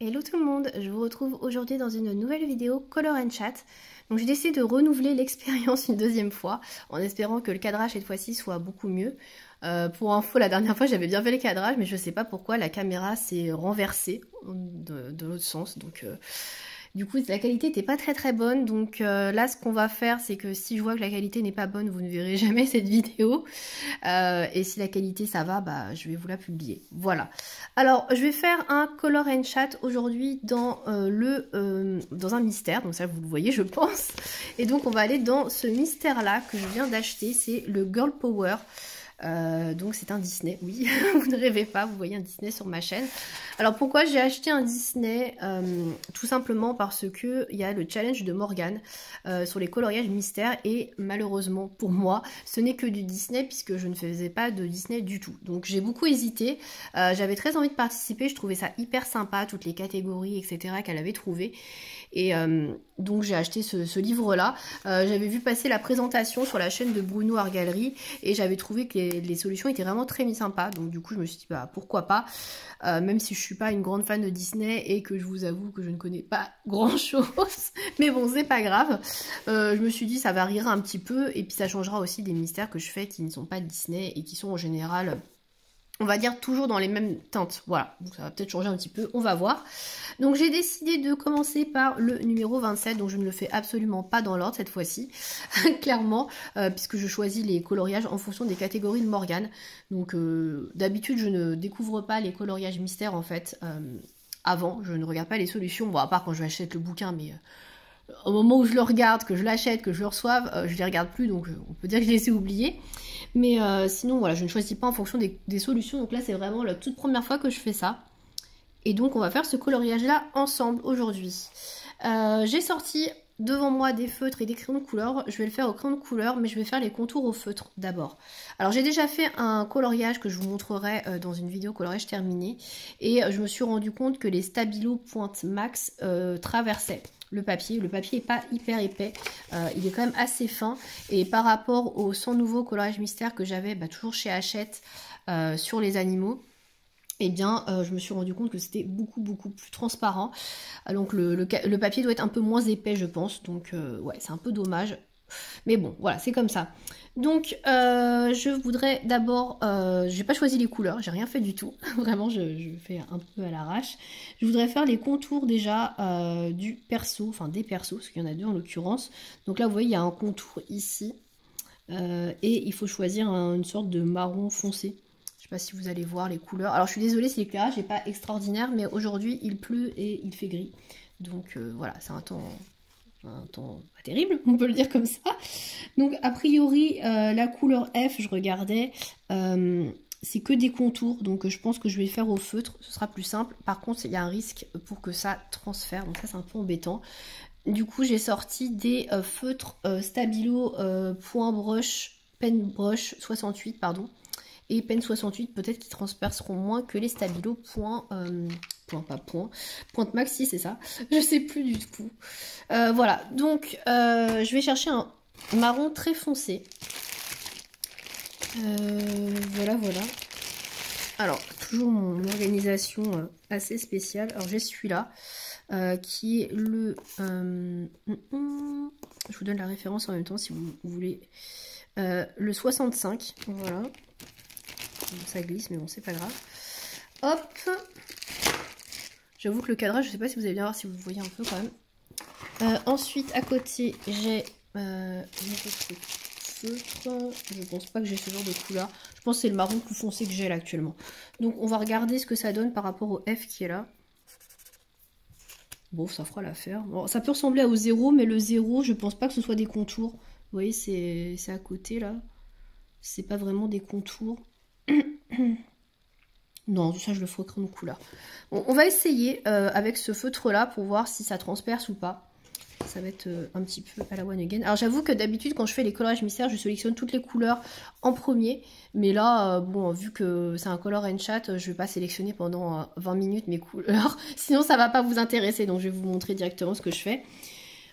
Hello tout le monde, je vous retrouve aujourd'hui dans une nouvelle vidéo Color and Chat. Donc j'ai décidé de renouveler l'expérience une deuxième fois en espérant que le cadrage cette fois-ci soit beaucoup mieux. Pour info, la dernière fois j'avais bien fait le cadrage mais je sais pas pourquoi la caméra s'est renversée de l'autre sens. Donc du coup la qualité n'était pas très bonne. Donc là ce qu'on va faire c'est que si je vois que la qualité n'est pas bonne vous ne verrez jamais cette vidéo. Et si la qualité ça va, bah, je vais vous la publier. Voilà. Alors, je vais faire un color and chat aujourd'hui dans, dans un mystère. Donc ça, vous le voyez, je pense. Et donc, on va aller dans ce mystère-là que je viens d'acheter. C'est le Girl Power. Donc c'est un Disney, oui, vous ne rêvez pas, vous voyez un Disney sur ma chaîne. Alors pourquoi j'ai acheté un Disney? Tout simplement parce que il y a le challenge de Morgane sur les coloriages mystères et malheureusement pour moi ce n'est que du Disney puisque je ne faisais pas de Disney du tout. Donc j'ai beaucoup hésité, j'avais très envie de participer, je trouvais ça hyper sympa, toutes les catégories etc qu'elle avait trouvées. Et donc j'ai acheté ce livre-là. J'avais vu passer la présentation sur la chaîne de Bruno Art Gallery et j'avais trouvé que les solutions étaient vraiment très sympas. Donc du coup je me suis dit bah pourquoi pas. Même si je suis pas une grande fan de Disney et que je vous avoue que je ne connais pas grand chose. Mais bon c'est pas grave. Je me suis dit ça variera un petit peu et puis ça changera aussi des mystères que je fais qui ne sont pas Disney et qui sont en général... on va dire toujours dans les mêmes teintes, voilà, donc ça va peut-être changer un petit peu, on va voir. Donc j'ai décidé de commencer par le numéro 27, donc je ne le fais absolument pas dans l'ordre cette fois-ci, clairement, puisque je choisis les coloriages en fonction des catégories de Morgane. Donc d'habitude je ne découvre pas les coloriages mystères en fait, avant, je ne regarde pas les solutions, bon à part quand je vais acheter le bouquin, mais... au moment où je le regarde, que je l'achète, que je le reçoive, je les regarde plus, donc on peut dire que je les ai oubliés. Mais sinon, voilà, je ne choisis pas en fonction des solutions. Donc là, c'est vraiment la toute première fois que je fais ça. Et donc, on va faire ce coloriage-là ensemble aujourd'hui. J'ai sorti devant moi des feutres et des crayons de couleur. Je vais le faire au crayon de couleur, mais je vais faire les contours au feutre d'abord. Alors, j'ai déjà fait un coloriage que je vous montrerai dans une vidéo coloriage terminée. Et je me suis rendu compte que les Stabilo Pointe Max traversaient le papier. Le papier n'est pas hyper épais, il est quand même assez fin. Et par rapport au 100 nouveaux coloriage mystère que j'avais toujours chez Hachette sur les animaux, eh bien, je me suis rendu compte que c'était beaucoup plus transparent. Donc le papier doit être un peu moins épais, je pense. Donc ouais, c'est un peu dommage. Mais bon, voilà, c'est comme ça. Donc, je voudrais d'abord... j'ai pas choisi les couleurs, j'ai rien fait du tout. Vraiment, je fais un peu à l'arrache. Je voudrais faire les contours déjà du perso, enfin des persos, parce qu'il y en a deux en l'occurrence. Donc là, vous voyez, il y a un contour ici. Et il faut choisir une sorte de marron foncé. Je sais pas si vous allez voir les couleurs. Alors, je suis désolée si l'éclairage n'est pas extraordinaire, mais aujourd'hui, il pleut et il fait gris. Donc, voilà, c'est un temps pas terrible, on peut le dire comme ça. Donc a priori la couleur F, je regardais, c'est que des contours, donc je pense que je vais faire au feutre, ce sera plus simple. Par contre il y a un risque pour que ça transfère, donc ça c'est un peu embêtant. Du coup j'ai sorti des feutres Stabilo point brush, pen brush 68 pardon. Et pen 68 peut-être qu'ils transperceront moins que les Stabilo pointe maxi, c'est ça, je sais plus du tout. Voilà, donc je vais chercher un marron très foncé. Voilà. Alors, toujours mon organisation assez spéciale. Alors, j'ai celui-là qui est le... je vous donne la référence en même temps si vous voulez. Le 65, voilà. Ça glisse, mais bon, c'est pas grave. Hop. J'avoue que le cadrage, je sais pas si vous allez bien voir, si vous voyez un peu quand même. Ensuite, à côté, j'ai mon petit feutre. Je pense pas que j'ai ce genre de couleur. Je pense que c'est le marron plus foncé que j'ai là actuellement. Donc, on va regarder ce que ça donne par rapport au F qui est là. Bon, ça fera l'affaire. Bon, ça peut ressembler au 0, mais le 0, je pense pas que ce soit des contours. Vous voyez, c'est à côté là. C'est pas vraiment des contours. Non, ça je le ferai au crayon de couleur. Bon, on va essayer avec ce feutre là pour voir si ça transperce ou pas. Ça va être un petit peu à la one again. Alors j'avoue que d'habitude quand je fais les coloriages mystères, je sélectionne toutes les couleurs en premier. Mais là, bon, vu que c'est un color and chat, je vais pas sélectionner pendant 20 minutes mes couleurs. Sinon ça va pas vous intéresser, donc je vais vous montrer directement ce que je fais.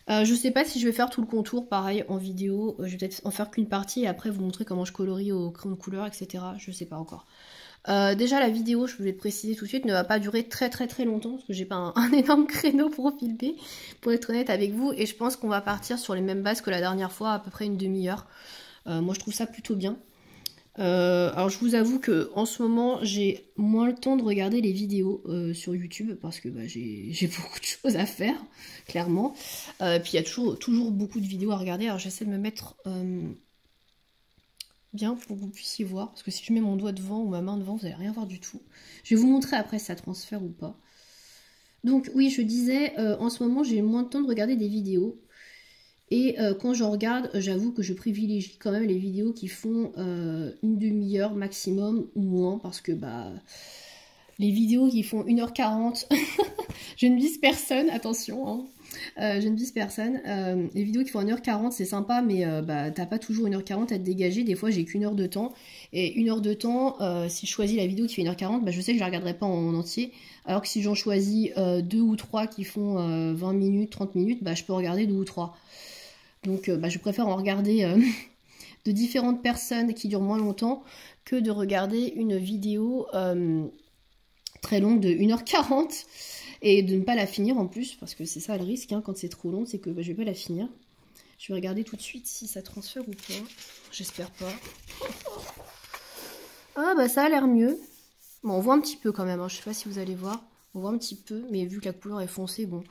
Je sais pas si je vais faire tout le contour pareil en vidéo. Je vais peut-être en faire qu'une partie et après vous montrer comment je colorie au crayon de couleur, etc. Je sais pas encore. Déjà la vidéo, je voulais le préciser tout de suite, ne va pas durer très longtemps parce que j'ai pas un énorme créneau pour filmer, pour être honnête avec vous, et je pense qu'on va partir sur les mêmes bases que la dernière fois, à peu près une demi-heure. Moi je trouve ça plutôt bien. Alors je vous avoue que en ce moment j'ai moins le temps de regarder les vidéos sur YouTube parce que bah, j'ai beaucoup de choses à faire, clairement. Puis il y a toujours beaucoup de vidéos à regarder, alors j'essaie de me mettre bien pour que vous puissiez voir, parce que si je mets mon doigt devant ou ma main devant, vous n'allez rien voir du tout. Je vais vous montrer après si ça transfère ou pas. Donc oui, je disais, en ce moment j'ai moins de temps de regarder des vidéos. Et quand j'en regarde, j'avoue que je privilégie quand même les vidéos qui font une demi-heure maximum ou moins, parce que bah les vidéos qui font 1h40, je ne vise personne, attention, hein. Je ne vise personne. Les vidéos qui font 1h40, c'est sympa, mais bah, t'as pas toujours 1h40 à te dégager. Des fois, j'ai qu'une heure de temps. Et une heure de temps, si je choisis la vidéo qui fait 1h40, bah, je sais que je la regarderai pas en entier. Alors que si j'en choisis 2 ou 3 qui font 20 minutes, 30 minutes, bah, je peux regarder 2 ou 3. Donc, bah, je préfère en regarder de différentes personnes qui durent moins longtemps que de regarder une vidéo très longue de 1h40. Et de ne pas la finir en plus, parce que c'est ça le risque, hein, quand c'est trop long, c'est que bah, je vais pas la finir. Je vais regarder tout de suite si ça transfère ou pas. J'espère pas. Ah bah ça a l'air mieux. Bon, on voit un petit peu quand même, hein. Je sais pas si vous allez voir. On voit un petit peu, mais vu que la couleur est foncée, bon.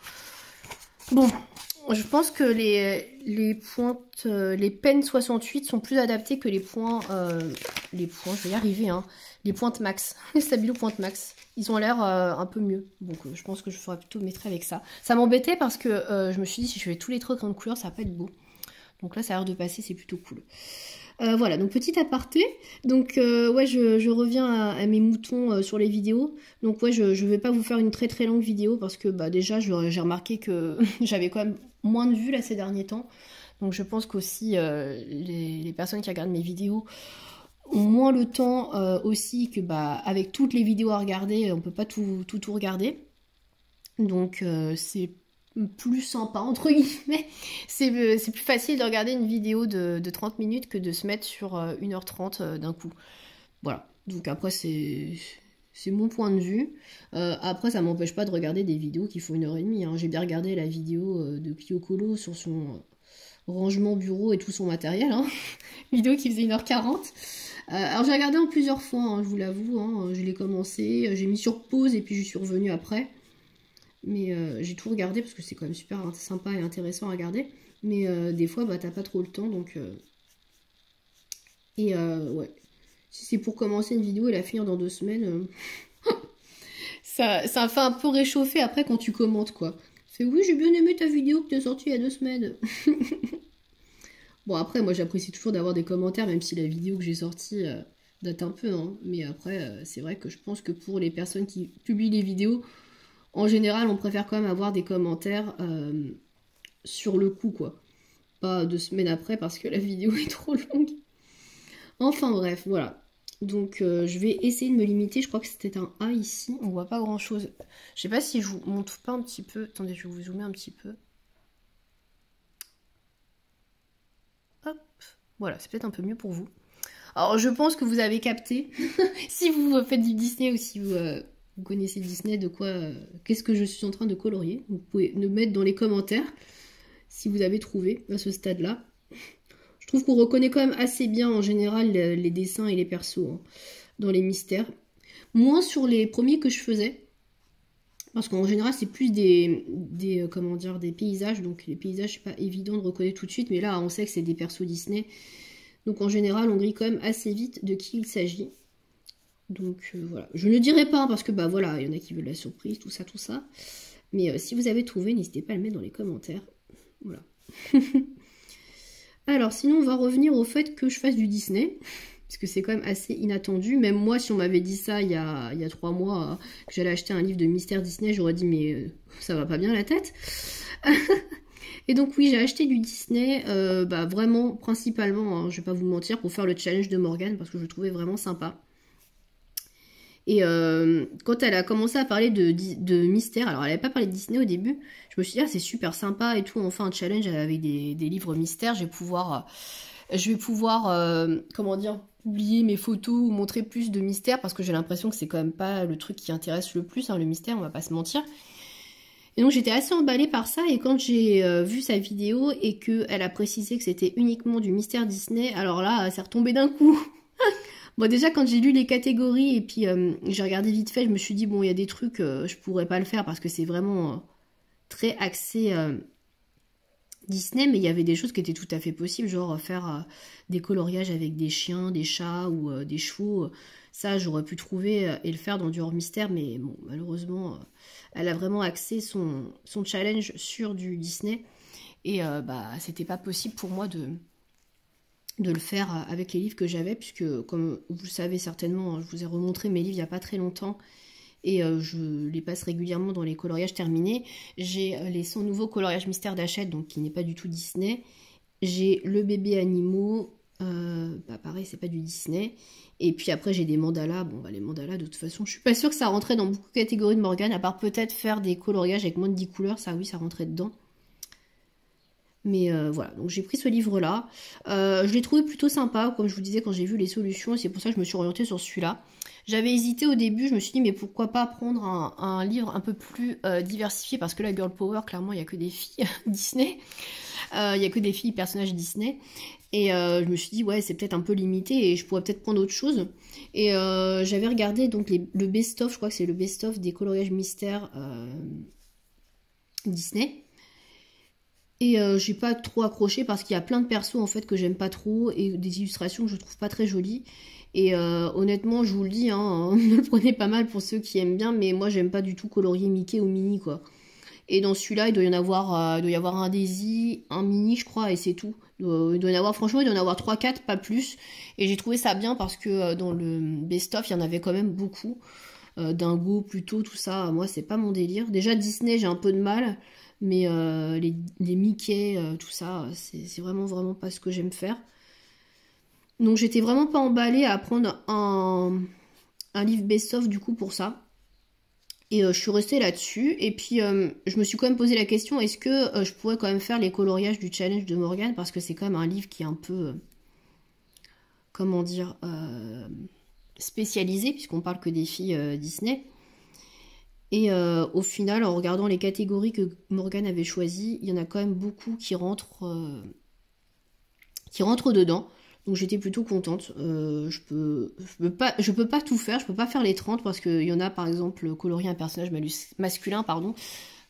Bon, je pense que les pointes, les pennes 68 sont plus adaptées que les points, je vais y arriver, hein, les pointes max, les Stabilo pointes max. Ils ont l'air un peu mieux, donc je pense que je ferais plutôt mettre avec ça. Ça m'embêtait parce que je me suis dit si je fais tous les trucs en couleur, ça va pas être beau. Donc là, ça a l'air de passer, c'est plutôt cool. Voilà, donc petit aparté. Donc ouais, je reviens à mes moutons sur les vidéos. Donc ouais, je vais pas vous faire une très longue vidéo parce que bah déjà j'ai remarqué que j'avais quand même moins de vues là ces derniers temps. Donc je pense qu'aussi les personnes qui regardent mes vidéos ont moins le temps aussi que bah avec toutes les vidéos à regarder, on peut pas tout regarder. Donc c'est plus sympa, entre guillemets. C'est plus facile de regarder une vidéo de 30 minutes que de se mettre sur 1h30 d'un coup. Voilà. Donc après, c'est mon point de vue. Après, ça m'empêche pas de regarder des vidéos qui font 1h30. Hein. J'ai bien regardé la vidéo de Clio Colo sur son rangement bureau et tout son matériel. Hein. Vidéo qui faisait 1h40. Alors j'ai regardé en plusieurs fois, hein, je vous l'avoue. Hein. Je l'ai commencé, j'ai mis sur pause et puis je suis revenue après. Mais j'ai tout regardé parce que c'est quand même super sympa et intéressant à regarder. Mais des fois, bah, t'as pas trop le temps. Donc, et ouais. Si c'est pour commencer une vidéo et la finir dans 2 semaines, ça fait un peu réchauffer après quand tu commentes, quoi. C'est oui, j'ai bien aimé ta vidéo que tu as sortie il y a 2 semaines. Bon, après, moi j'apprécie toujours d'avoir des commentaires, même si la vidéo que j'ai sortie date un peu. Hein. Mais après, c'est vrai que je pense que pour les personnes qui publient les vidéos, en général, on préfère quand même avoir des commentaires sur le coup, quoi. Pas 2 semaines après parce que la vidéo est trop longue. Enfin bref, voilà. Donc je vais essayer de me limiter. Je crois que c'était un A ici. On voit pas grand chose. Je sais pas si je vous montre pas un petit peu. Attendez, je vais vous zoomer un petit peu. Hop. Voilà, c'est peut-être un peu mieux pour vous. Alors je pense que vous avez capté. Si vous faites du Disney ou si vous connaissez Disney, de quoi, qu'est-ce que je suis en train de colorier. Vous pouvez me mettre dans les commentaires si vous avez trouvé à ce stade-là. Je trouve qu'on reconnaît quand même assez bien en général les dessins et les persos hein, dans les mystères. Moins sur les premiers que je faisais. Parce qu'en général c'est plus comment dire, des paysages. Donc les paysages c'est pas évident de reconnaître tout de suite. Mais là on sait que c'est des persos Disney. Donc en général on grille quand même assez vite de qui il s'agit. Donc voilà, je ne dirai pas parce que bah voilà, il y en a qui veulent la surprise, tout ça. Mais si vous avez trouvé, n'hésitez pas à le mettre dans les commentaires. Voilà. Alors sinon on va revenir au fait que je fasse du Disney. Parce que c'est quand même assez inattendu. Même moi, si on m'avait dit ça il y a 3 mois, que j'allais acheter un livre de mystère Disney, j'aurais dit mais ça va pas bien la tête. Et donc oui, j'ai acheté du Disney, bah, vraiment principalement, hein, je vais pas vous mentir, pour faire le challenge de Morgane, parce que je le trouvais vraiment sympa. Et quand elle a commencé à parler de mystère, alors elle n'avait pas parlé de Disney au début, je me suis dit, ah, c'est super sympa et tout, enfin un challenge avec des livres mystères, je vais pouvoir comment dire, publier mes photos ou montrer plus de mystère parce que j'ai l'impression que c'est quand même pas le truc qui intéresse le plus, hein, le mystère, on va pas se mentir. Et donc j'étais assez emballée par ça et quand j'ai vu sa vidéo et qu'elle a précisé que c'était uniquement du mystère Disney, alors là, c'est retombé d'un coup. Bon, déjà, quand j'ai lu les catégories et puis j'ai regardé vite fait, je me suis dit, bon, il y a des trucs, je pourrais pas le faire parce que c'est vraiment très axé Disney, mais il y avait des choses qui étaient tout à fait possibles, genre faire des coloriages avec des chiens, des chats ou des chevaux. Ça, j'aurais pu trouver et le faire dans du hors mystère, mais bon, malheureusement, elle a vraiment axé son challenge sur du Disney. Et bah, c'était pas possible pour moi de le faire avec les livres que j'avais, puisque comme vous le savez certainement, je vous ai remontré mes livres il n'y a pas très longtemps, et je les passe régulièrement dans les coloriages terminés. J'ai les 100 nouveaux coloriages mystères d'Hachette, donc qui n'est pas du tout Disney. J'ai le bébé animaux, bah pareil, c'est pas du Disney. Et puis après, j'ai des mandalas. Bon, bah les mandalas, de toute façon, je suis pas sûre que ça rentrait dans beaucoup de catégories de Morgane, à part peut-être faire des coloriages avec moins de 10 couleurs. Ça, oui, ça rentrait dedans. Mais voilà, donc j'ai pris ce livre-là. Je l'ai trouvé plutôt sympa, comme je vous disais, quand j'ai vu les solutions, et c'est pour ça que je me suis orientée sur celui-là. J'avais hésité au début, je me suis dit, mais pourquoi pas prendre un livre un peu plus diversifié, parce que la Girl Power, clairement, il n'y a que des filles Disney. Il n'y a que des filles personnages Disney. Et je me suis dit, ouais, c'est peut-être un peu limité, et je pourrais peut-être prendre autre chose. Et j'avais regardé donc le best-of, je crois que c'est le best-of des coloriages mystères Disney. Et j'ai pas trop accroché parce qu'il y a plein de persos en fait que j'aime pas trop et des illustrations que je trouve pas très jolies. Et honnêtement, je vous le dis, hein, ne le prenez pas mal pour ceux qui aiment bien, mais moi j'aime pas du tout colorier Mickey ou Minnie quoi. Et dans celui-là, il doit y avoir un Daisy, un Minnie je crois, et c'est tout. Il doit y en avoir, franchement, il doit y en avoir 3-4, pas plus. Et j'ai trouvé ça bien parce que dans le best-of, il y en avait quand même beaucoup. Dingo, plutôt, tout ça, moi c'est pas mon délire. Déjà Disney, j'ai un peu de mal. Mais les Mickey, tout ça, c'est vraiment, vraiment pas ce que j'aime faire. Donc j'étais vraiment pas emballée à prendre un livre best-of du coup pour ça. Et je suis restée là-dessus. Et puis je me suis quand même posé la question, est-ce que je pourrais quand même faire les coloriages du challenge de Morgane? Parce que c'est quand même un livre qui est un peu, comment dire, spécialisé, puisqu'on parle que des filles Disney. Et au final, en regardant les catégories que Morgane avait choisies, il y en a quand même beaucoup qui rentrent dedans. Donc j'étais plutôt contente. Je peux pas tout faire, je peux pas faire les 30 parce qu'il y en a par exemple colorier un personnage masculin, pardon.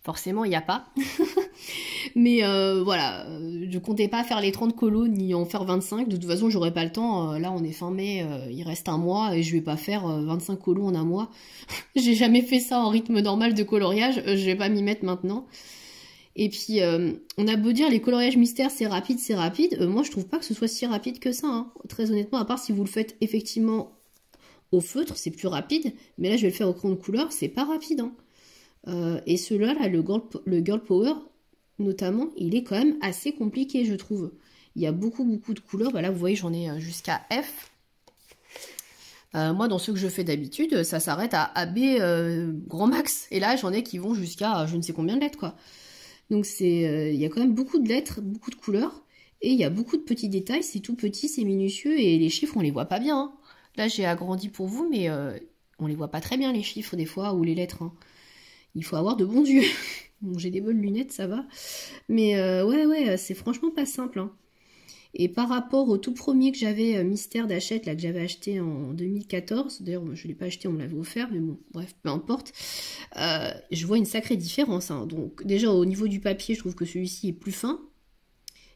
Forcément, il n'y a pas. Mais voilà, je comptais pas faire les 30 colos ni en faire 25. De toute façon, j'aurais pas le temps. Là, on est fin mai, il reste un mois et je vais pas faire 25 colos en un mois. J'ai jamais fait ça en rythme normal de coloriage. Je vais pas m'y mettre maintenant. Et puis, on a beau dire les coloriages mystères, c'est rapide, c'est rapide. Moi, je trouve pas que ce soit si rapide que ça. Hein. Très honnêtement, à part si vous le faites effectivement au feutre, c'est plus rapide. Mais là, je vais le faire au crayon de couleur, c'est pas rapide. Hein. Et celui-là, là, le Girl Power, notamment, il est quand même assez compliqué, je trouve. Il y a beaucoup, beaucoup de couleurs. Bah là, vous voyez, j'en ai jusqu'à F. Moi, dans ceux que je fais d'habitude, ça s'arrête à AB grand max. Et là, j'en ai qui vont jusqu'à je ne sais combien de lettres, quoi. Donc, il y a quand même beaucoup de lettres, beaucoup de couleurs. Et il y a beaucoup de petits détails. C'est tout petit, c'est minutieux. Et les chiffres, on les voit pas bien. Hein. Là, j'ai agrandi pour vous, mais on les voit pas très bien, les chiffres, des fois, ou les lettres. Hein. Il faut avoir de bons yeux. Bon, j'ai des bonnes lunettes, ça va. Mais ouais, c'est franchement pas simple. Hein. Et par rapport au tout premier que j'avais, Mystère d'Hachette, là, que j'avais acheté en 2014, d'ailleurs, je ne l'ai pas acheté, on me l'avait offert, mais bon, bref, peu importe, je vois une sacrée différence. Hein. Donc, déjà, au niveau du papier, je trouve que celui-ci est plus fin.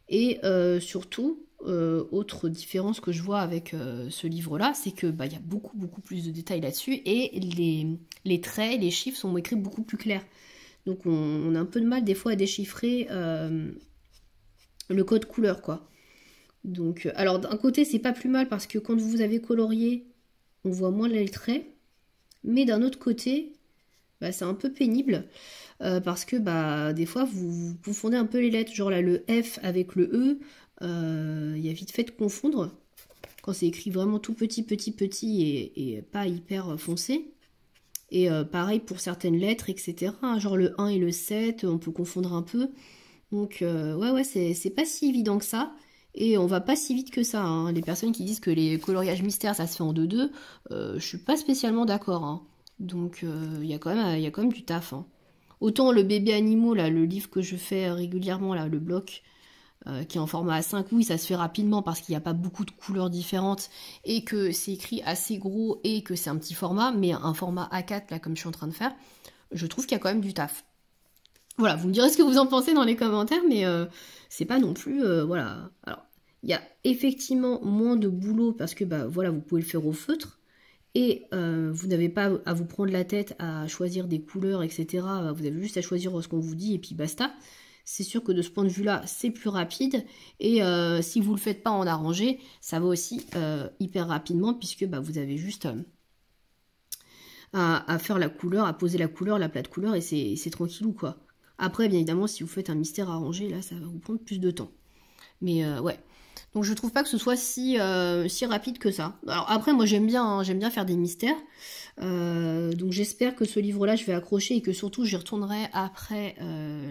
Et surtout, autre différence que je vois avec ce livre-là, c'est que bah, y a beaucoup, beaucoup plus de détails là-dessus, et les traits, les chiffres sont écrits beaucoup plus clairs. Donc, on a un peu de mal, des fois, à déchiffrer le code couleur, quoi. Donc, alors d'un côté c'est pas plus mal parce que quand vous avez colorié, on voit moins les traits, mais d'un autre côté, bah, c'est un peu pénible parce que bah des fois vous confondez un peu les lettres, genre là le F avec le E, il y a vite fait de confondre quand c'est écrit vraiment tout petit, petit, petit et pas hyper foncé. Et pareil pour certaines lettres, etc. Genre le 1 et le 7, on peut confondre un peu. Donc ouais, c'est pas si évident que ça. et on va pas si vite que ça, hein. Les personnes qui disent que les coloriages mystères ça se fait en 2-2, je suis pas spécialement d'accord, hein. Donc il y a quand même du taf, hein. Autant le bébé animaux, là, le livre que je fais régulièrement, là, le bloc, qui est en format A5, oui, ça se fait rapidement parce qu'il n'y a pas beaucoup de couleurs différentes et que c'est écrit assez gros et que c'est un petit format, mais un format A4, là, comme je suis en train de faire, je trouve qu'il y a quand même du taf. Voilà, vous me direz ce que vous en pensez dans les commentaires, mais c'est pas non plus, voilà. Alors, il y a effectivement moins de boulot parce que, bah, voilà, vous pouvez le faire au feutre et vous n'avez pas à vous prendre la tête à choisir des couleurs, etc. Vous avez juste à choisir ce qu'on vous dit et puis basta. C'est sûr que de ce point de vue-là, c'est plus rapide. Et si vous ne le faites pas en arrangé, ça va aussi hyper rapidement puisque bah, vous avez juste à faire la couleur, à poser la couleur, la plate couleur et c'est tranquillou quoi. Après, bien évidemment, si vous faites un mystère arrangé, là, ça va vous prendre plus de temps. Mais ouais. Donc je trouve pas que ce soit si rapide que ça. Alors après, moi j'aime bien faire des mystères. Donc j'espère que ce livre-là, je vais accrocher et que surtout j'y retournerai après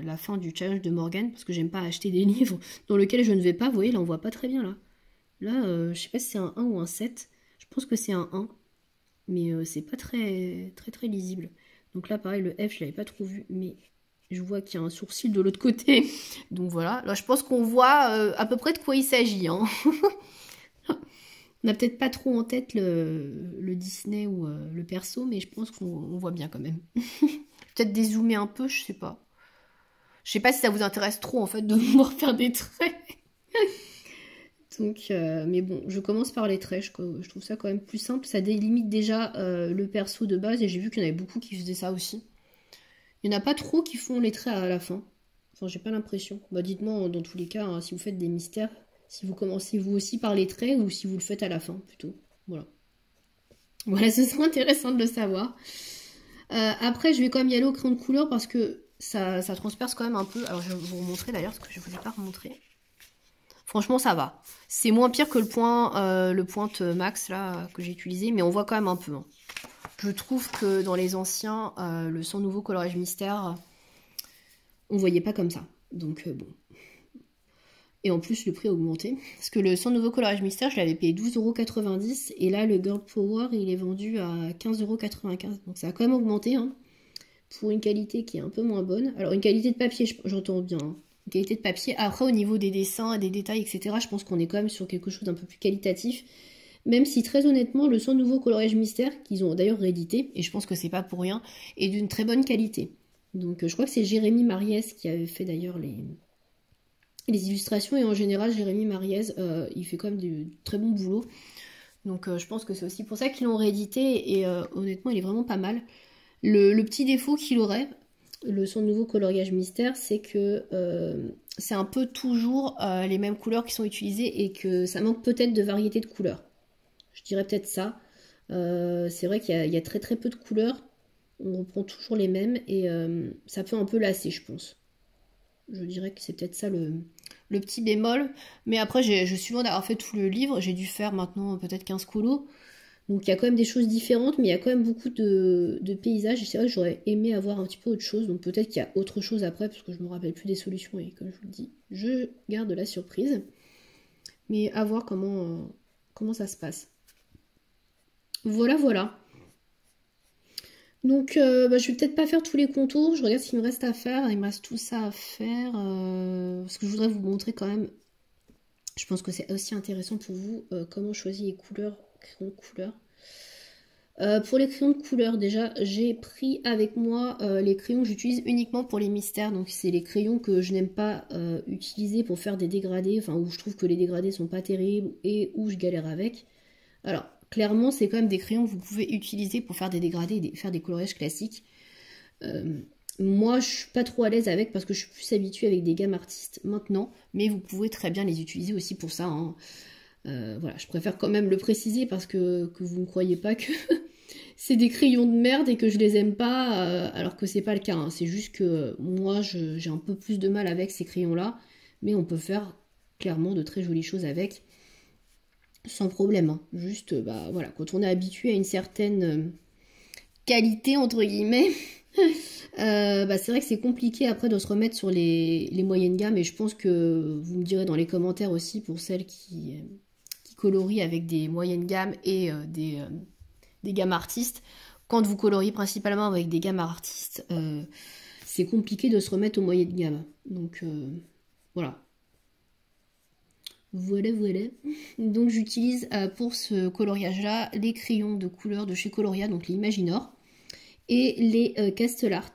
la fin du challenge de Morgane, parce que j'aime pas acheter des livres dans lesquels je ne vais pas. Vous voyez, là on voit pas très bien là. Là, je sais pas si c'est un 1 ou un 7. Je pense que c'est un 1. Mais c'est pas très lisible. Donc là, pareil, le F, je l'avais pas trop vu, mais je vois qu'il y a un sourcil de l'autre côté. Donc voilà, là je pense qu'on voit à peu près de quoi il s'agit, hein. On n'a peut-être pas trop en tête le Disney ou le perso, mais je pense qu'on voit bien quand même. Peut-être dézoomer un peu, je sais pas. Je sais pas si ça vous intéresse trop en fait de me refaire des traits. Donc, mais bon, je commence par les traits, je trouve ça quand même plus simple. Ça délimite déjà le perso de base et j'ai vu qu'il y en avait beaucoup qui faisaient ça aussi. Il n'y en a pas trop qui font les traits à la fin. Enfin, j'ai pas l'impression. Bah, dites-moi dans tous les cas, hein, si vous faites des mystères, si vous commencez vous aussi par les traits ou si vous le faites à la fin plutôt. Voilà. Voilà, ce serait intéressant de le savoir. Après, je vais quand même y aller au crayon de couleur parce que ça transperce quand même un peu. Alors, je vais vous remontrer d'ailleurs, parce que je ne vous ai pas remontré. Franchement, ça va. C'est moins pire que le pointe max là que j'ai utilisé, mais on voit quand même un peu, hein. Je trouve que dans les anciens, le sans nouveau coloriage mystère, on voyait pas comme ça. Donc bon. Et en plus, le prix a augmenté. Parce que le sans nouveau coloriage mystère, je l'avais payé 12,90 € et là, le Girl Power, il est vendu à 15,95 €. Donc ça a quand même augmenté, hein, pour une qualité qui est un peu moins bonne. Alors une qualité de papier, j'entends bien, hein. Une qualité de papier. Après, au niveau des dessins, des détails, etc., je pense qu'on est quand même sur quelque chose d'un peu plus qualitatif. Même si très honnêtement, le sans nouveau coloriage mystère, qu'ils ont d'ailleurs réédité, et je pense que c'est pas pour rien, est d'une très bonne qualité. Donc je crois que c'est Jérémy Mariès qui avait fait d'ailleurs les illustrations, et en général Jérémy Mariès, il fait quand même du très bon boulot. Donc je pense que c'est aussi pour ça qu'ils l'ont réédité, et honnêtement il est vraiment pas mal. Le petit défaut qu'il aurait, le sans nouveau coloriage mystère, c'est que c'est un peu toujours les mêmes couleurs qui sont utilisées et que ça manque peut-être de variété de couleurs. Je dirais peut-être ça. C'est vrai qu'il y a très peu de couleurs. On reprend toujours les mêmes et ça peut un peu lasser, je pense. Je dirais que c'est peut-être ça le petit bémol. Mais après, je suis loin d'avoir fait tout le livre. J'ai dû faire maintenant peut-être 15 colos. Donc il y a quand même des choses différentes, mais il y a quand même beaucoup de paysages. Et c'est vrai que j'aurais aimé avoir un petit peu autre chose. Donc peut-être qu'il y a autre chose après, parce que je ne me rappelle plus des solutions. Et comme je vous le dis, je garde la surprise. Mais à voir comment ça se passe. Voilà. Donc je vais peut-être pas faire tous les contours. Je regarde ce qu'il me reste à faire. Il me reste tout ça à faire. Parce que je voudrais vous montrer quand même. Je pense que c'est aussi intéressant pour vous comment choisir les couleurs, crayons de couleur. Pour les crayons de couleur, déjà, j'ai pris avec moi les crayons que j'utilise uniquement pour les mystères. Donc c'est les crayons que je n'aime pas utiliser pour faire des dégradés. Enfin, où je trouve que les dégradés sont pas terribles et où je galère avec. Alors, clairement, c'est quand même des crayons que vous pouvez utiliser pour faire des dégradés et faire des coloriages classiques. Moi, je suis pas trop à l'aise avec parce que je suis plus habituée avec des gammes artistes maintenant. Mais vous pouvez très bien les utiliser aussi pour ça, hein. Voilà, je préfère quand même le préciser parce que vous ne croyez pas que c'est des crayons de merde et que je les aime pas, alors que c'est pas le cas, hein. C'est juste que moi, j'ai un peu plus de mal avec ces crayons-là. Mais on peut faire clairement de très jolies choses avec. Sans problème, hein. Juste, bah voilà, quand on est habitué à une certaine qualité, entre guillemets, Bah, c'est vrai que c'est compliqué après de se remettre sur les moyennes gammes et je pense que vous me direz dans les commentaires aussi pour celles qui colorient avec des moyennes gammes et des gammes artistes. Quand vous coloriez principalement avec des gammes artistes, c'est compliqué de se remettre aux moyennes gammes. Donc voilà. Voilà. Donc j'utilise pour ce coloriage-là les crayons de couleur de chez Coloria, donc les Imaginor, et les Castle Art.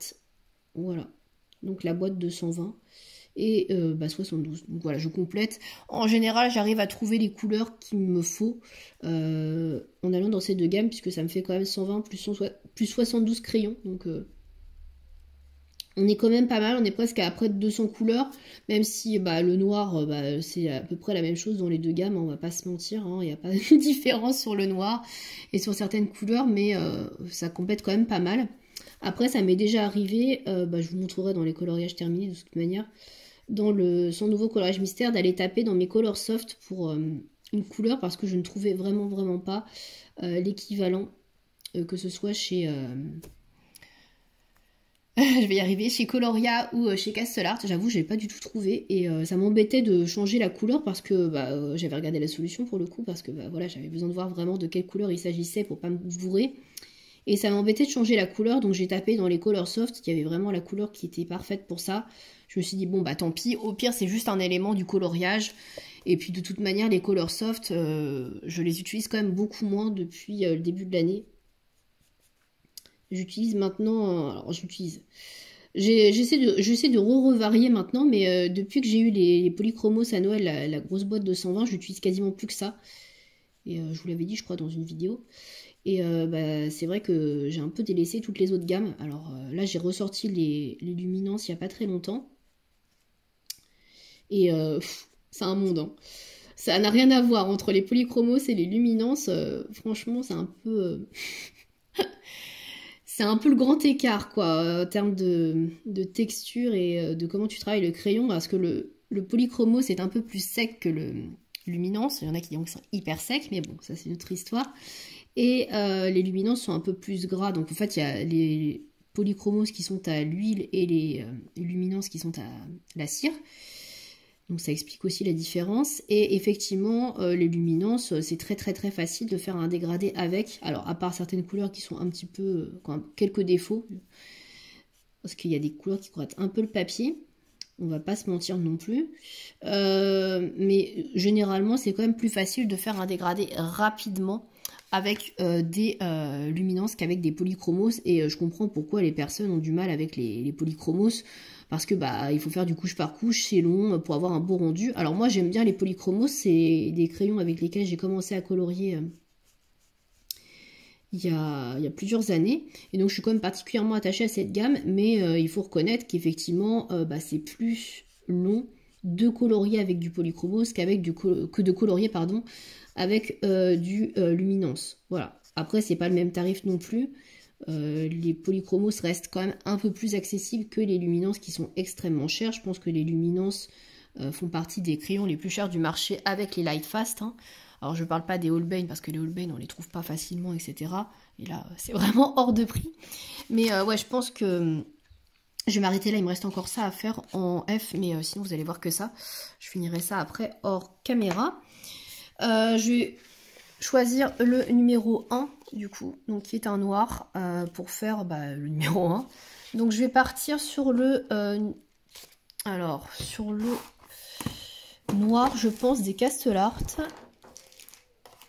Voilà. Donc la boîte de 120 et 72. Donc voilà, je complète. En général, j'arrive à trouver les couleurs qu'il me faut en allant dans ces deux gammes, puisque ça me fait quand même 120 plus 72 crayons. Donc on est quand même pas mal, on est presque à près de 200 couleurs, même si le noir, c'est à peu près la même chose dans les deux gammes, on va pas se mentir, il n'y a pas de différence sur le noir et sur certaines couleurs, mais ça complète quand même pas mal. Après, ça m'est déjà arrivé, je vous montrerai dans les coloriages terminés de toute manière, dans son nouveau coloriage mystère, d'aller taper dans mes colors soft pour une couleur, parce que je ne trouvais vraiment pas l'équivalent, que ce soit chez... je vais y arriver, chez Coloria ou chez Castle Art, j'avoue, je n'ai pas du tout trouvé et ça m'embêtait de changer la couleur parce que j'avais regardé la solution pour le coup, parce que voilà, j'avais besoin de voir vraiment de quelle couleur il s'agissait pour pas me bourrer. Et ça m'embêtait de changer la couleur, donc j'ai tapé dans les colors soft, il y avait vraiment la couleur qui était parfaite pour ça. Je me suis dit, bon bah tant pis, au pire c'est juste un élément du coloriage. Et puis de toute manière, les colors soft, je les utilise quand même beaucoup moins depuis le début de l'année. J'utilise maintenant, alors j'utilise, j'essaie de revarier maintenant, mais depuis que j'ai eu les polychromos à Noël, la grosse boîte de 120, j'utilise quasiment plus que ça. Et je vous l'avais dit, je crois, dans une vidéo. Et c'est vrai que j'ai un peu délaissé toutes les autres gammes. Alors là, j'ai ressorti les luminances il n'y a pas très longtemps. Et c'est un monde, hein. Ça n'a rien à voir entre les polychromos et les luminances. Franchement, c'est un peu... c'est un peu le grand écart, quoi, en termes de texture et de comment tu travailles le crayon. Parce que le polychromos, c'est un peu plus sec que le luminance. Il y en a qui disent que c'est hyper sec, mais bon, ça c'est une autre histoire. Et les luminances sont un peu plus gras. Donc en fait, il y a les polychromos qui sont à l'huile et les luminances qui sont à la cire. Donc ça explique aussi la différence. Et effectivement, les luminances, c'est très facile de faire un dégradé avec. Alors à part certaines couleurs qui sont un petit peu... quelques défauts. Parce qu'il y a des couleurs qui grattent un peu le papier. On va pas se mentir non plus. Mais généralement, c'est quand même plus facile de faire un dégradé rapidement avec des luminances qu'avec des polychromos. Et je comprends pourquoi les personnes ont du mal avec les polychromos. Parce que il faut faire du couche par couche, c'est long pour avoir un beau rendu. Alors moi j'aime bien les polychromos, c'est des crayons avec lesquels j'ai commencé à colorier il y a plusieurs années. Et donc je suis quand même particulièrement attachée à cette gamme, mais il faut reconnaître qu'effectivement c'est plus long de colorier avec du polychromos que de colorier avec du luminance. Voilà. Après c'est pas le même tarif non plus. Les polychromos restent quand même un peu plus accessibles que les luminances qui sont extrêmement chères. Je pense que les luminances font partie des crayons les plus chers du marché avec les Lightfast. Hein. Alors je parle pas des Holbein parce que les Holbein on les trouve pas facilement, etc. Et là c'est vraiment hors de prix. Mais ouais, je pense que je vais m'arrêter là, il me reste encore ça à faire en F, mais sinon vous allez voir que ça. Je finirai ça après hors caméra. Je vais choisir le numéro 1 du coup, donc qui est un noir pour faire le numéro 1. Donc je vais partir sur le sur le noir, je pense, des Castle Art.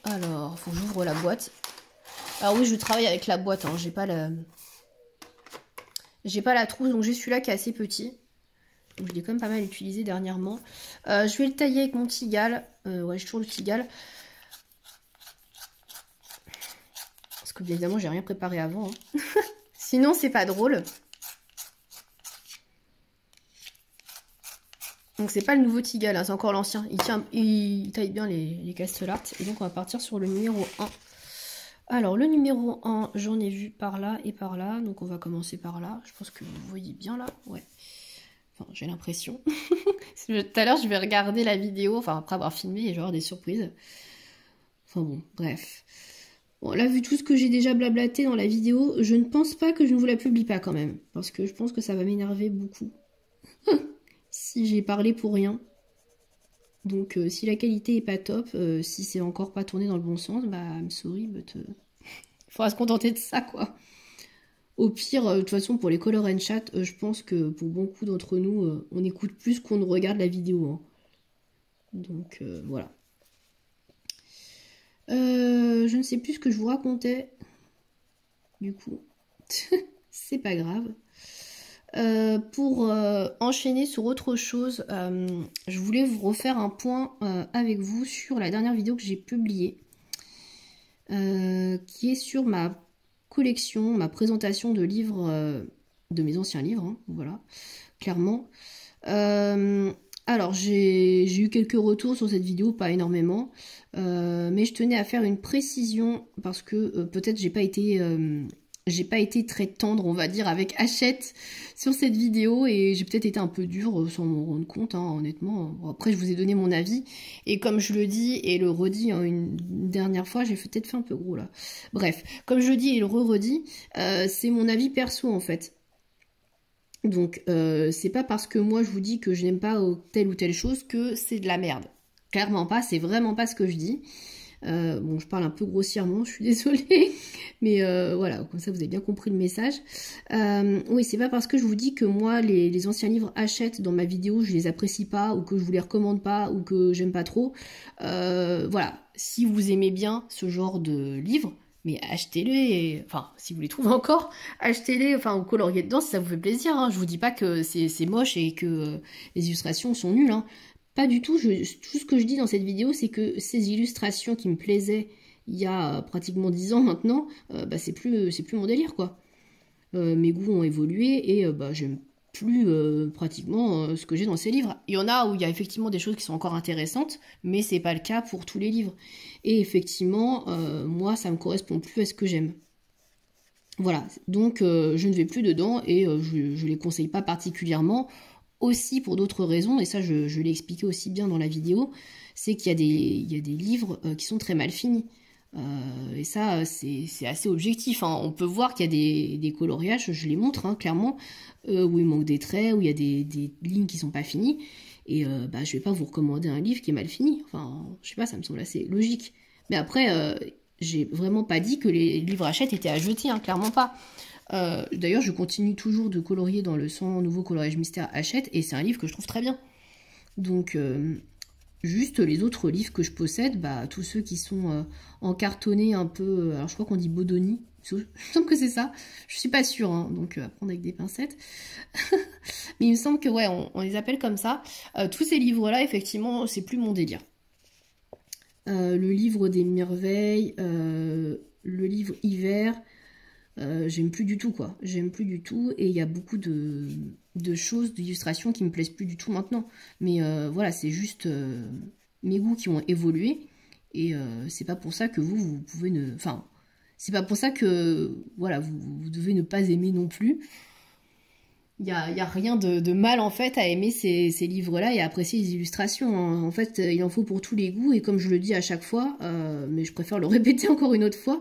Alors, il faut que j'ouvre la boîte. Alors oui, je travaille avec la boîte, hein. J'ai pas la trousse, donc j'ai celui-là qui est assez petit. Donc je l'ai quand même pas mal utilisé dernièrement. Je vais le tailler avec mon Tigal. Ouais, j'ai toujours le Tigal. Parce que bien évidemment, j'ai rien préparé avant. Hein. Sinon, c'est pas drôle. Donc c'est pas le nouveau Tigal, hein, c'est encore l'ancien. Il taille bien les Castle Art. Et donc on va partir sur le numéro 1. Alors le numéro 1, j'en ai vu par là et par là. Donc on va commencer par là. Je pense que vous voyez bien là. Ouais. Enfin, j'ai l'impression. Tout à l'heure, je vais regarder la vidéo. Enfin, après avoir filmé, et je vais avoir des surprises. Enfin bon, bref. Bon, là, vu tout ce que j'ai déjà blablaté dans la vidéo, je ne pense pas que je ne vous la publie pas quand même. Parce que je pense que ça va m'énerver beaucoup. Si j'ai parlé pour rien. Donc, si la qualité est pas top, si c'est encore pas tourné dans le bon sens, bah, I'm sorry, but... il faudra se contenter de ça, quoi. Au pire, de toute façon, pour les color and chat, je pense que pour beaucoup d'entre nous, on écoute plus qu'on ne regarde la vidéo. Hein. Donc, voilà. Je ne sais plus ce que je vous racontais. Du coup, c'est pas grave. Pour enchaîner sur autre chose, je voulais vous refaire un point avec vous sur la dernière vidéo que j'ai publiée, qui est sur ma collection, ma présentation de livres, de mes anciens livres, hein, voilà, clairement. Alors, j'ai eu quelques retours sur cette vidéo, pas énormément, mais je tenais à faire une précision parce que peut-être j'ai pas été très tendre, on va dire, avec Hachette sur cette vidéo et j'ai peut-être été un peu dure sans m'en rendre compte, hein, honnêtement. Bon, après, je vous ai donné mon avis et comme je le dis et le redis hein, une dernière fois, j'ai peut-être fait un peu gros là. Bref, comme je le dis et le redis, c'est mon avis perso en fait. Donc, c'est pas parce que moi je vous dis que je n'aime pas telle ou telle chose que c'est de la merde. Clairement pas, c'est vraiment pas ce que je dis. Bon, je parle un peu grossièrement, je suis désolée. Mais voilà, comme ça vous avez bien compris le message. Oui, c'est pas parce que je vous dis que moi, les anciens livres Hachette dans ma vidéo, je les apprécie pas, ou que je vous les recommande pas, ou que j'aime pas trop. Voilà, si vous aimez bien ce genre de livres, mais achetez-les, enfin, si vous les trouvez encore, achetez-les, enfin, ou coloriez dedans si ça vous fait plaisir. Hein. Je vous dis pas que c'est moche et que les illustrations sont nulles. Hein. Pas du tout. Tout ce que je dis dans cette vidéo, c'est que ces illustrations qui me plaisaient il y a pratiquement 10 ans maintenant, bah, c'est plus mon délire, quoi. Mes goûts ont évolué et bah, j'aime plus pratiquement ce que j'ai dans ces livres. Il y en a où il y a effectivement des choses qui sont encore intéressantes, mais c'est pas le cas pour tous les livres. Et effectivement, moi, ça me correspond plus à ce que j'aime. Voilà, donc je ne vais plus dedans et je les conseille pas particulièrement. Aussi pour d'autres raisons, et ça je l'ai expliqué aussi bien dans la vidéo, c'est qu'il y a des livres qui sont très mal finis. Et ça, c'est assez objectif. Hein. On peut voir qu'il y a des coloriages, je les montre hein, clairement, où il manque des traits, où il y a des lignes qui sont pas finies. Et bah, je vais pas vous recommander un livre qui est mal fini. Enfin, je sais pas, ça me semble assez logique. Mais après, j'ai vraiment pas dit que les livres Hachette étaient à jeter, hein, clairement pas. D'ailleurs, je continue toujours de colorier dans le 100 nouveaux coloriages mystères Hachette, et c'est un livre que je trouve très bien. Donc, juste les autres livres que je possède, bah, tous ceux qui sont encartonnés un peu, alors je crois qu'on dit Bodoni, il me semble que c'est ça, je suis pas sûre, hein, donc à prendre avec des pincettes. Mais il me semble que, ouais, on les appelle comme ça. Tous ces livres-là, effectivement, c'est plus mon délire. Le livre des merveilles, le livre hiver, j'aime plus du tout, quoi. J'aime plus du tout, et il y a beaucoup de choses, d'illustrations qui me plaisent plus du tout maintenant. Mais voilà, c'est juste mes goûts qui ont évolué, et c'est pas pour ça que vous pouvez ne... Enfin, c'est pas pour ça que, voilà, vous devez ne pas aimer non plus. Il y a rien de mal en fait à aimer ces livres-là et à apprécier les illustrations. Hein. En fait, il en faut pour tous les goûts et comme je le dis à chaque fois, mais je préfère le répéter encore une autre fois,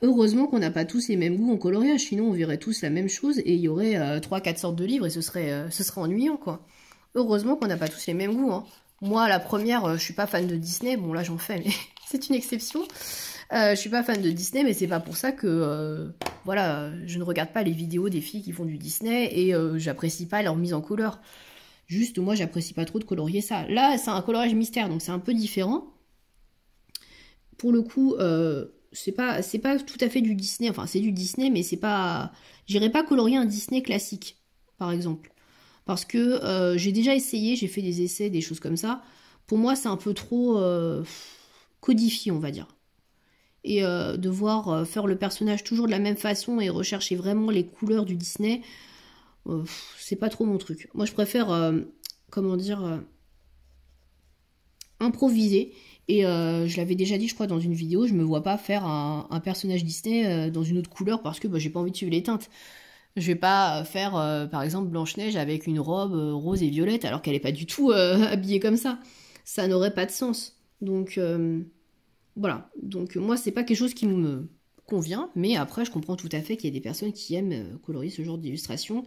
heureusement qu'on n'a pas tous les mêmes goûts en coloriage, sinon on verrait tous la même chose et il y aurait 3-4 sortes de livres et ce serait ennuyant quoi. Heureusement qu'on n'a pas tous les mêmes goûts. Hein. Moi, la première, je suis pas fan de Disney, bon là j'en fais, mais c'est une exception. Je suis pas fan de Disney, mais c'est pas pour ça que voilà, je ne regarde pas les vidéos des filles qui font du Disney et j'apprécie pas leur mise en couleur. Juste, moi, j'apprécie pas trop de colorier ça. Là, c'est un coloriage mystère, donc c'est un peu différent. Pour le coup, c'est pas tout à fait du Disney. Enfin, c'est du Disney, mais c'est pas... J'irais pas colorier un Disney classique, par exemple. Parce que j'ai déjà essayé, j'ai fait des essais, des choses comme ça. Pour moi, c'est un peu trop codifié, on va dire. Et devoir faire le personnage toujours de la même façon et rechercher vraiment les couleurs du Disney, c'est pas trop mon truc. Moi, je préfère, comment dire, improviser. Et je l'avais déjà dit, je crois, dans une vidéo, je me vois pas faire un personnage Disney dans une autre couleur parce que bah, j'ai pas envie de suivre les teintes. Je vais pas faire, par exemple, Blanche-Neige avec une robe rose et violette alors qu'elle est pas du tout habillée comme ça. Ça n'aurait pas de sens. Donc... voilà, donc moi c'est pas quelque chose qui me convient, mais après je comprends tout à fait qu'il y a des personnes qui aiment colorier ce genre d'illustration.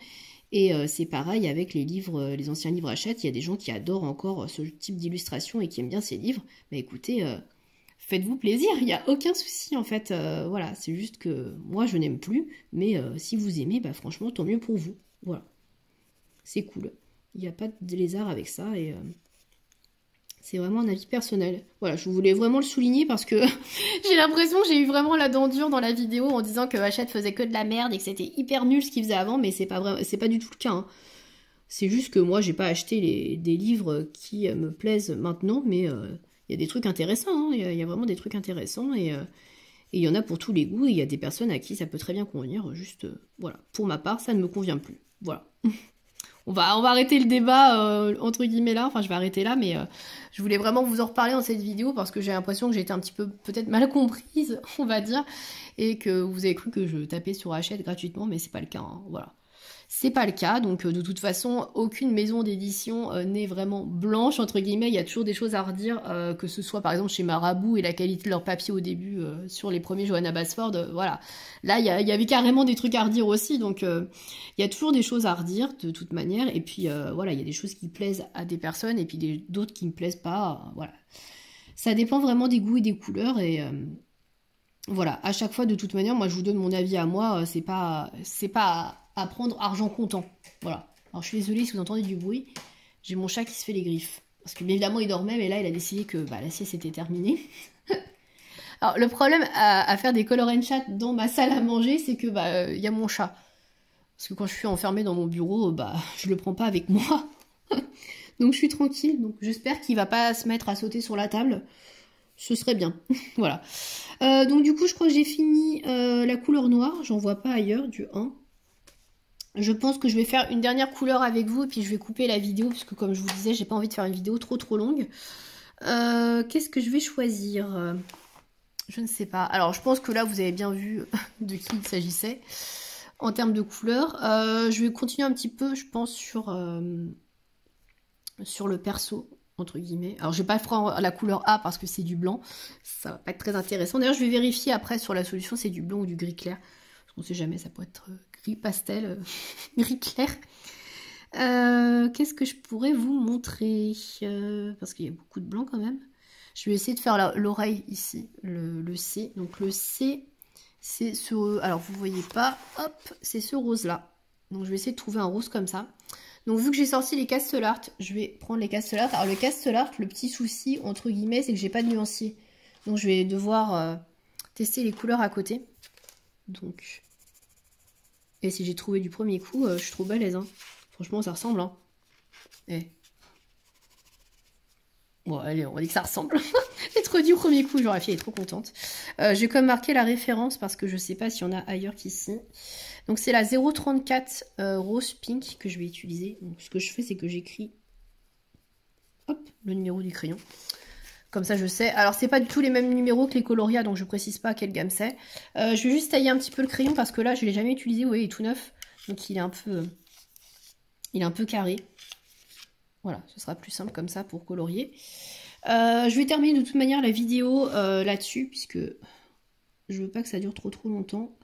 Et c'est pareil avec les livres, les anciens livres Hachette, il y a des gens qui adorent encore ce type d'illustration et qui aiment bien ces livres. Mais écoutez, faites-vous plaisir, il n'y a aucun souci en fait. Voilà, c'est juste que moi je n'aime plus, mais si vous aimez, bah franchement tant mieux pour vous. Voilà, c'est cool. Il n'y a pas de lézard avec ça et c'est vraiment un avis personnel. Voilà, je voulais vraiment le souligner parce que j'ai l'impression que j'ai eu vraiment la dent dure dans la vidéo en disant que Hachette faisait que de la merde et que c'était hyper nul ce qu'il faisait avant, mais c'est pas vrai, c'est pas du tout le cas. Hein. C'est juste que moi j'ai pas acheté des livres qui me plaisent maintenant, mais il y a des trucs intéressants. Hein. Il y a vraiment des trucs intéressants et il y en a pour tous les goûts. Et il y a des personnes à qui ça peut très bien convenir. Juste, voilà. Pour ma part, ça ne me convient plus. Voilà. On va arrêter le débat, entre guillemets, là. Enfin, je vais arrêter là, mais je voulais vraiment vous en reparler dans cette vidéo parce que j'ai l'impression que j'ai été un petit peu, peut-être mal comprise, on va dire, et que vous avez cru que je tapais sur Hachette gratuitement, mais c'est pas le cas, hein. Voilà. C'est pas le cas, donc de toute façon, aucune maison d'édition n'est vraiment blanche, entre guillemets. Il y a toujours des choses à redire, que ce soit par exemple chez Marabout et la qualité de leur papier au début sur les premiers Johanna Basford. Voilà. Là, il y avait carrément des trucs à redire aussi, donc il y a toujours des choses à redire de toute manière. Et puis voilà, il y a des choses qui plaisent à des personnes et puis d'autres qui ne plaisent pas. Voilà. Ça dépend vraiment des goûts et des couleurs et. Voilà, à chaque fois, de toute manière, moi je vous donne mon avis à moi, c'est pas à prendre argent comptant. Voilà. Alors je suis désolée si vous entendez du bruit, j'ai mon chat qui se fait les griffes. Parce que bien évidemment il dormait, mais là il a décidé que la sieste était terminée. Alors le problème à faire des color and chat dans ma salle à manger, c'est que y a mon chat. Parce que quand je suis enfermée dans mon bureau, je le prends pas avec moi. Donc je suis tranquille, donc j'espère qu'il va pas se mettre à sauter sur la table. Ce serait bien. Voilà. Donc du coup, je crois que j'ai fini la couleur noire. J'en vois pas ailleurs, du 1. Je pense que je vais faire une dernière couleur avec vous. Et puis je vais couper la vidéo. Parce que comme je vous disais, j'ai pas envie de faire une vidéo trop longue. Qu'est-ce que je vais choisir? Je ne sais pas. Alors je pense que là, vous avez bien vu de qui il s'agissait. En termes de couleur. Je vais continuer un petit peu, je pense, sur le perso. Entre guillemets. Alors je vais pas faire la couleur A parce que c'est du blanc. Ça va pas être très intéressant. D'ailleurs je vais vérifier après sur la solution c'est du blanc ou du gris clair. Parce qu'on sait jamais, ça peut être gris pastel, gris clair. Qu'est-ce que je pourrais vous montrer parce qu'il y a beaucoup de blanc quand même. Je vais essayer de faire l'oreille ici, le C. Donc le C, c'est ce... Alors vous voyez pas, hop, c'est ce rose là. Donc je vais essayer de trouver un rose comme ça. Donc vu que j'ai sorti les Castle Art, je vais prendre les Castle Art. Alors le Castle Art, le petit souci, entre guillemets, c'est que j'ai pas de nuancier. Donc je vais devoir tester les couleurs à côté. Donc... Et si j'ai trouvé du premier coup, je suis trop balèze. Hein. Franchement, ça ressemble. Hein. Eh. Bon, allez, on va dire que ça ressemble. J'ai trop dit au premier coup, genre la fille est trop contente. Je vais quand même marquer la référence parce que je sais pas s'il y en a ailleurs qu'ici. Donc c'est la 034 Rose Pink que je vais utiliser. Donc ce que je fais, c'est que j'écris hop, le numéro du crayon. Comme ça, je sais. Alors, c'est pas du tout les mêmes numéros que les Coloria, donc je précise pas à quelle gamme c'est. Je vais juste tailler un petit peu le crayon parce que là, je l'ai jamais utilisé. Vous voyez, il est tout neuf. Donc, il est un peu carré. Voilà, ce sera plus simple comme ça pour colorier. Je vais terminer de toute manière la vidéo là-dessus, puisque je veux pas que ça dure trop longtemps.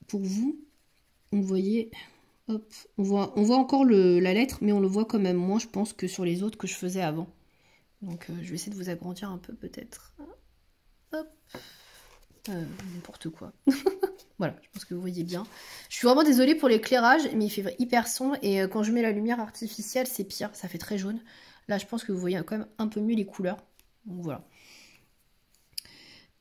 Pour vous, vous voyez, hop, on voit encore la lettre, mais on le voit quand même moins, je pense, que sur les autres que je faisais avant. Donc je vais essayer de vous agrandir un peu peut-être. Hop. N'importe quoi. Voilà, je pense que vous voyez bien. Je suis vraiment désolée pour l'éclairage, mais il fait hyper sombre. Et quand je mets la lumière artificielle, c'est pire. Ça fait très jaune. Là, je pense que vous voyez quand même un peu mieux les couleurs. Donc voilà.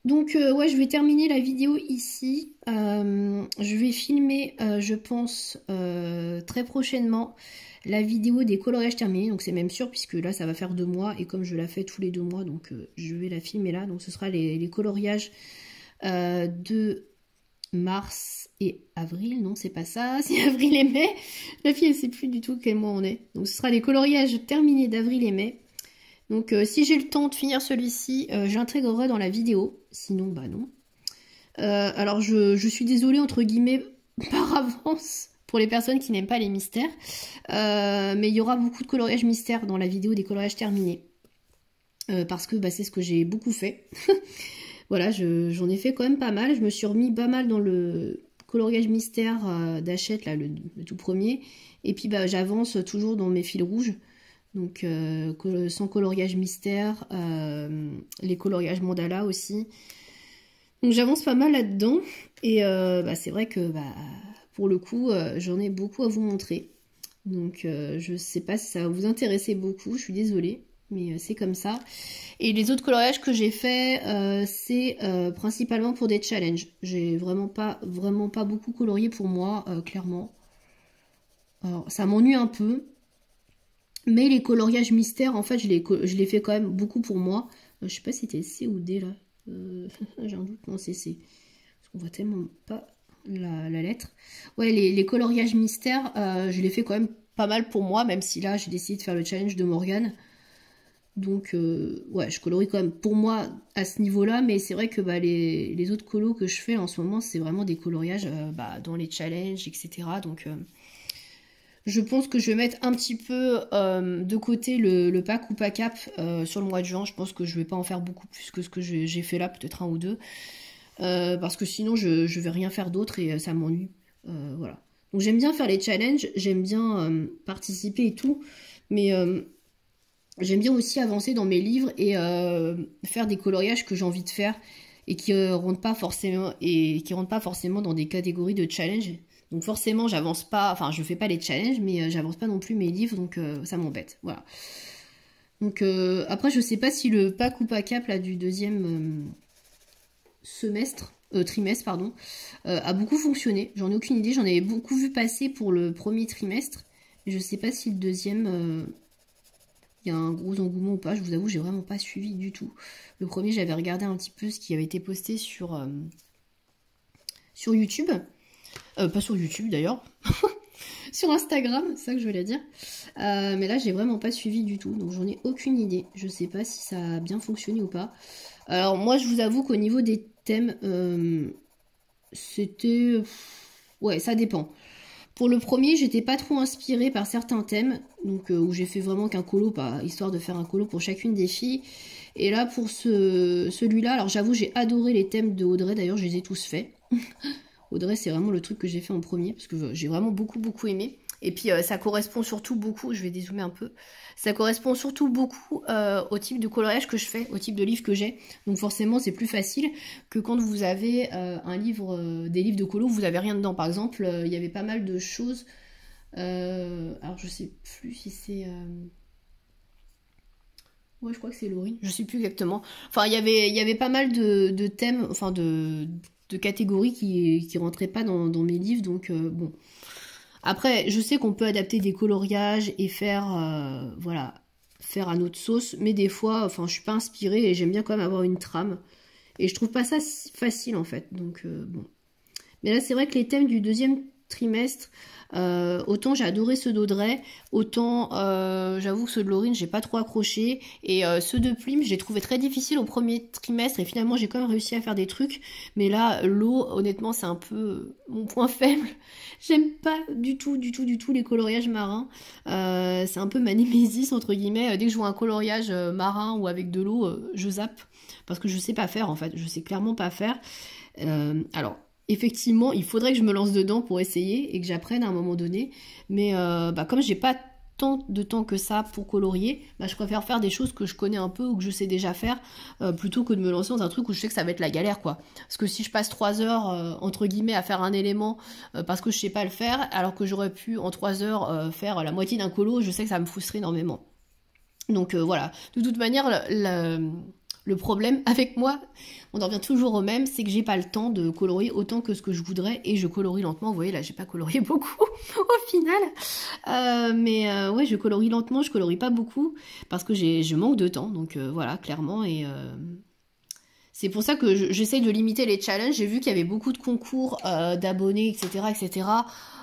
Donc ouais, je vais terminer la vidéo ici. Je vais filmer, je pense, très prochainement la vidéo des coloriages terminés. Donc c'est même sûr puisque là ça va faire 2 mois et comme je la fais tous les 2 mois, donc je vais la filmer là. Donc ce sera les coloriages de mars et avril. Non, c'est pas ça, c'est avril et mai. La fille elle sait plus du tout quel mois on est. Donc ce sera les coloriages terminés d'avril et mai. Donc si j'ai le temps de finir celui-ci, j'intégrerai dans la vidéo. Sinon, bah non. Alors je suis désolée entre guillemets par avance pour les personnes qui n'aiment pas les mystères. Mais il y aura beaucoup de coloriage mystère dans la vidéo des coloriages terminés. parce que bah, c'est ce que j'ai beaucoup fait. Voilà, j'en ai fait quand même pas mal. Je me suis remis pas mal dans le coloriage mystère d'Hachette, là, le tout premier. Et puis bah, j'avance toujours dans mes fils rouges. Donc sans coloriage mystère, les coloriages mandala aussi. Donc j'avance pas mal là-dedans. Et bah, c'est vrai que bah, pour le coup, j'en ai beaucoup à vous montrer. Donc je sais pas si ça va vous intéresser beaucoup, je suis désolée. Mais c'est comme ça. Et les autres coloriages que j'ai fait, c'est principalement pour des challenges. J'ai vraiment pas beaucoup colorié pour moi, clairement. Alors, ça m'ennuie un peu. Mais les coloriages mystères, en fait, je les fais quand même beaucoup pour moi. Je sais pas si c'était C ou D, là. J'ai un doute, non, c'est C. Parce qu'on voit tellement pas la lettre. Ouais, les coloriages mystères, je les fais quand même pas mal pour moi, même si là, j'ai décidé de faire le challenge de Morgane. Donc, ouais, je colorie quand même pour moi à ce niveau-là, mais c'est vrai que bah, les autres colos que je fais en ce moment, c'est vraiment des coloriages bah, dans les challenges, etc. Donc, je pense que je vais mettre un petit peu de côté le pack ou pas cap sur le mois de juin. Je pense que je vais pas en faire beaucoup plus que ce que j'ai fait là, peut-être un ou deux. Parce que sinon, je vais rien faire d'autre et ça m'ennuie. Voilà. Donc, j'aime bien faire les challenges, j'aime bien participer et tout, mais... j'aime bien aussi avancer dans mes livres et faire des coloriages que j'ai envie de faire et qui rentrent pas forcément dans des catégories de challenge. Donc forcément, j'avance pas, enfin je fais pas les challenges, mais j'avance pas non plus mes livres, donc ça m'embête. Voilà. Donc après, je sais pas si le pack ou pas cap là du deuxième trimestre, pardon, a beaucoup fonctionné. J'en ai aucune idée. J'en avais beaucoup vu passer pour le premier trimestre. Mais je sais pas si le deuxième il y a un gros engouement ou pas, je vous avoue, j'ai vraiment pas suivi du tout. Le premier, j'avais regardé un petit peu ce qui avait été posté sur YouTube. Pas sur YouTube d'ailleurs. Sur Instagram, c'est ça que je voulais dire. Mais là, j'ai vraiment pas suivi du tout. Donc, j'en ai aucune idée. Je sais pas si ça a bien fonctionné ou pas. Alors, moi, je vous avoue qu'au niveau des thèmes, c'était... Ouais, ça dépend. Pour le premier, j'étais pas trop inspirée par certains thèmes, donc où j'ai fait vraiment qu'un colo, histoire de faire un colo pour chacune des filles. Et là, pour celui-là, alors j'avoue, j'ai adoré les thèmes de Audrey, d'ailleurs, je les ai tous faits. Audrey, c'est vraiment le truc que j'ai fait en premier, parce que j'ai vraiment beaucoup aimé. Et puis, ça correspond surtout beaucoup, je vais dézoomer un peu, ça correspond surtout beaucoup au type de coloriage que je fais, au type de livre que j'ai. Donc forcément, c'est plus facile que quand vous avez des livres de colo, vous n'avez rien dedans. Par exemple, il y avait pas mal de choses. Alors, je sais plus si c'est... Ouais, je crois que c'est Laurie. Je sais plus exactement. Enfin, il y avait pas mal de thèmes, enfin de catégories qui rentraient pas dans mes livres. Donc, bon... Après, je sais qu'on peut adapter des coloriages et faire, voilà, faire à notre sauce, mais des fois, enfin, je suis pas inspirée et j'aime bien quand même avoir une trame. Et je trouve pas ça si facile, en fait, donc bon. Mais là, c'est vrai que les thèmes du deuxième trimestre, autant j'ai adoré ceux d'Audrey, autant j'avoue que ceux de Laurine, j'ai pas trop accroché. Et ceux de Plim, j'ai trouvé très difficile au premier trimestre et finalement j'ai quand même réussi à faire des trucs. Mais là, l'eau, honnêtement, c'est un peu mon point faible. J'aime pas du tout les coloriages marins. C'est un peu ma némésis, entre guillemets. Dès que je vois un coloriage marin ou avec de l'eau, je zappe. Parce que je sais pas faire, en fait. Je sais clairement pas faire. Alors... Effectivement, il faudrait que je me lance dedans pour essayer et que j'apprenne à un moment donné. Mais comme j'ai pas tant de temps que ça pour colorier, je préfère faire des choses que je connais un peu ou que je sais déjà faire plutôt que de me lancer dans un truc où je sais que ça va être la galère, quoi. Parce que si je passe 3 heures, entre guillemets, à faire un élément parce que je sais pas le faire, alors que j'aurais pu en 3 heures faire la moitié d'un colo, je sais que ça me frustrer énormément. Donc voilà, de toute manière, le problème avec moi, on en revient toujours au même, c'est que j'ai pas le temps de colorier autant que ce que je voudrais et je colorie lentement. Vous voyez là, j'ai pas colorié beaucoup au final, mais ouais, je colorie lentement, je colorie pas beaucoup parce que je manque de temps. Donc voilà, clairement, et c'est pour ça que j'essaye de limiter les challenges. J'ai vu qu'il y avait beaucoup de concours d'abonnés, etc.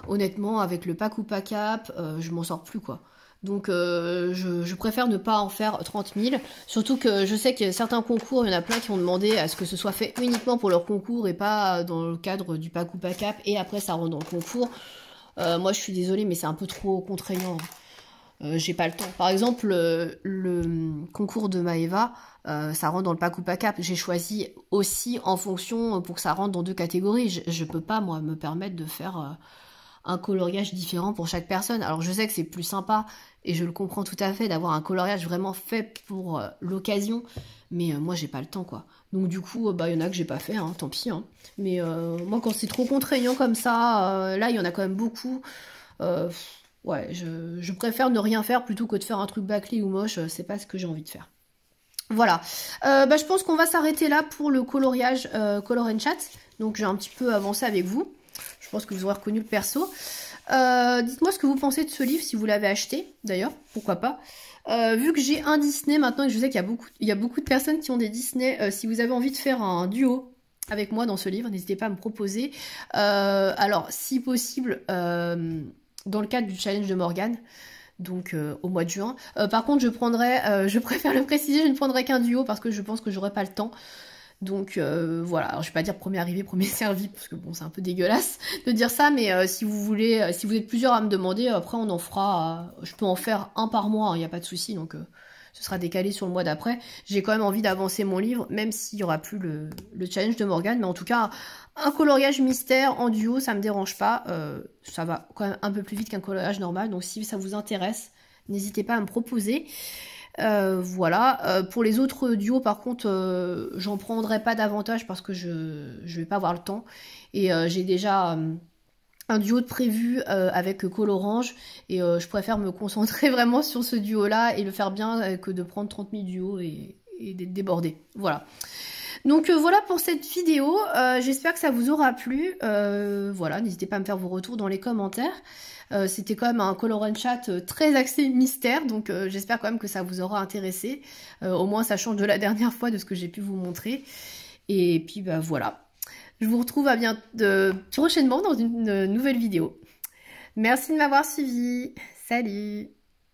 Honnêtement, avec le pack ou pas cap, je m'en sors plus, quoi. Donc je préfère ne pas en faire 30 000, surtout que je sais qu'il y a certains concours, il y en a plein qui ont demandé à ce que ce soit fait uniquement pour leur concours et pas dans le cadre du pack ou pas cap, et après ça rentre dans le concours. Moi je suis désolée mais c'est un peu trop contraignant. j'ai pas le temps. Par exemple, le concours de Maeva, ça rentre dans le pack ou pas cap. J'ai choisi aussi en fonction pour que ça rentre dans 2 catégories. Je peux pas, moi, me permettre de faire un coloriage différent pour chaque personne. Alors je sais que c'est plus sympa, et je le comprends tout à fait, d'avoir un coloriage vraiment fait pour l'occasion, mais moi j'ai pas le temps, quoi. Donc du coup, bah il y en a que j'ai pas fait, hein, tant pis. Hein. Mais moi quand c'est trop contraignant comme ça, là il y en a quand même beaucoup. euh, ouais, je préfère ne rien faire plutôt que de faire un truc bâclé ou moche, c'est pas ce que j'ai envie de faire. Voilà, bah, je pense qu'on va s'arrêter là pour le coloriage Color and Chat. Donc j'ai un petit peu avancé avec vous. Je pense que vous aurez reconnu le perso. Dites-moi ce que vous pensez de ce livre, si vous l'avez acheté, d'ailleurs, pourquoi pas. Vu que j'ai un Disney maintenant, et que je sais qu'il y a beaucoup de personnes qui ont des Disney, si vous avez envie de faire un duo avec moi dans ce livre, n'hésitez pas à me proposer. Alors, si possible, dans le cadre du challenge de Morgane, donc au mois de juin. Par contre, je préfère le préciser, je ne prendrai qu'un duo parce que je pense que j'aurai pas le temps. Donc voilà, alors, je vais pas dire premier arrivé, premier servi, parce que bon, c'est un peu dégueulasse de dire ça, mais si vous voulez, si vous êtes plusieurs à me demander, après on en fera, je peux en faire un par mois, il n'y a pas de souci, donc ce sera décalé sur le mois d'après. J'ai quand même envie d'avancer mon livre, même s'il y aura plus le challenge de Morgane, mais en tout cas, un coloriage mystère en duo, ça me dérange pas, ça va quand même un peu plus vite qu'un coloriage normal, donc si ça vous intéresse, n'hésitez pas à me proposer. Voilà, pour les autres duos par contre j'en prendrai pas davantage parce que je vais pas avoir le temps, et j'ai déjà un duo de prévu avec Colorange, et je préfère me concentrer vraiment sur ce duo là et le faire bien que de prendre 30 000 duos et d'être débordé. Voilà. Donc voilà pour cette vidéo, j'espère que ça vous aura plu. Voilà, n'hésitez pas à me faire vos retours dans les commentaires. C'était quand même un Color and Chat très axé mystère, donc j'espère quand même que ça vous aura intéressé. Au moins ça change de la dernière fois, de ce que j'ai pu vous montrer. Et puis bah voilà, je vous retrouve à bientôt, prochainement dans une nouvelle vidéo. Merci de m'avoir suivi, salut!